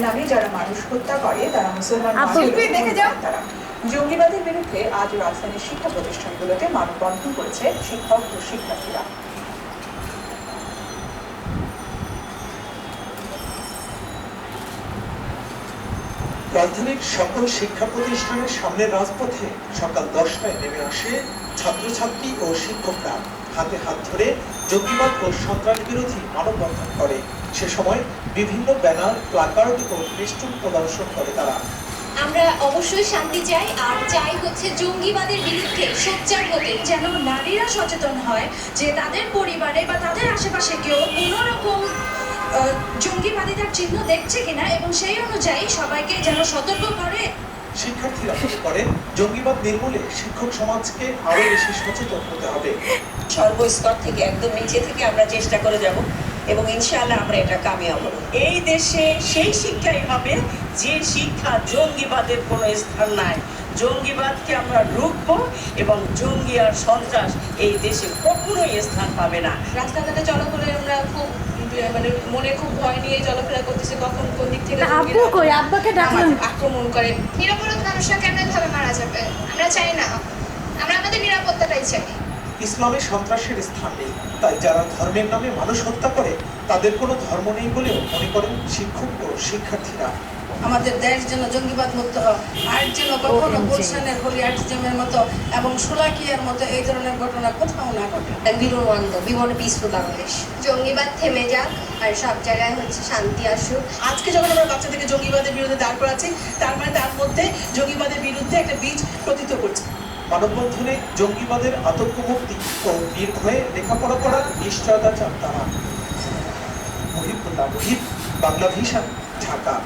নামে যারা মানুষ হত্যা করে তারা মুসলমান তারা জঙ্গিবাদের বিরুদ্ধে আজ রাজধানীর শিক্ষা প্রতিষ্ঠানগুলোতে মানববন্ধন করেছে শিক্ষক ও শিক্ষার্থীরা। রাজধানীর সকল শিক্ষা প্রতিষ্ঠানের সামনের রাজপথে সকাল 10টায় নেমে আসে ছাত্রছাত্রী ও শিক্ষকরা। হাতে হাত ধরে জঙ্গিবাদ ও সন্ত্রাস বিরোধী মানববন্ধন করে। সে সময় বিভিন্ন ব্যানার, প্লাকার্ড ও ফেস্টুন প্রদর্শন করে তারা। আমরা অবশ্যই শান্তি চাই, আর চাই হচ্ছে জঙ্গিবাদের বিরুদ্ধে সোচ্চার হতে, যেন নারীরা সচেতন হয় যে তাদের পরিবারে বা তাদের আশেপাশে কেউ কোনো রকম জঙ্গিবাদীদের চিহ্ন দেখছে কিনা, এবং সেই অনুযায়ী সবাইকে যেন সতর্ক করে। শিক্ষার্থীরা মনে করেন জঙ্গিবাদ নির্মূলে শিক্ষক সমাজকে আরো বেশি সচেতন হতে হবে। সর্বস্তর থেকে একদম নিচে থেকে আমরা চেষ্টা করে যাব এবং ইনশাআল্লাহ আমরা এটা কামিয়াব হব। এই দেশে সেই শিক্ষাই হবে যে শিক্ষা জঙ্গিবাদের কোনো স্থান নাই। জঙ্গিবাদকে আমরা রুখবো এবং জঙ্গি আর সন্ত্রাস এই দেশে কখনোই স্থান পাবে না। রাস্তাঘাটে চলাফেরা আমরা খুব মনে খুব ভয় নিয়ে চলাফেরা করতেছি, কখন কোন দিক থেকে আক্রমণ করে। নিরাপরাধ মানুষরা কেন এভাবে মারা যাবে? আমরা চাই না, আমরা আমাদের নিরাপত্তাটাই চাই। ইসলামে সন্ত্রাসের স্থান নেই, তাই যারা ধর্মের নামে মানুষ হত্যা করে তাদের কোনো ধর্ম নেই বলেও মনে করেন শিক্ষক ও শিক্ষার্থীরা। আমাদের দেশ যেন জঙ্গিবাদ মুক্ত হয়, আর যেন কখনো গুলশানের হোলি আর্টিজমের মতো এবং শোলাকিয়ার মতো এই ধরনের ঘটনা কোথাও না ঘটে। জঙ্গিবাদ থেমে যাক আর সব জায়গায় হচ্ছে শান্তি আসুক। আজকে যখন আমরা বাচ্চাদেরকে জঙ্গিবাদের বিরুদ্ধে দাঁড় করাচ্ছি, তার মানে তার মধ্যে জঙ্গিবাদের বিরুদ্ধে একটা বীজ প্রথিত করছে। মানববন্ধনে জঙ্গিবাদের আতঙ্ক মুক্তি ও নির্ভয়ে লেখাপড়া করার নিশ্চয়তা চান তারা। মুহিবুল্লাহ মুহিব, বাংলা ভিশন, ঢাকা।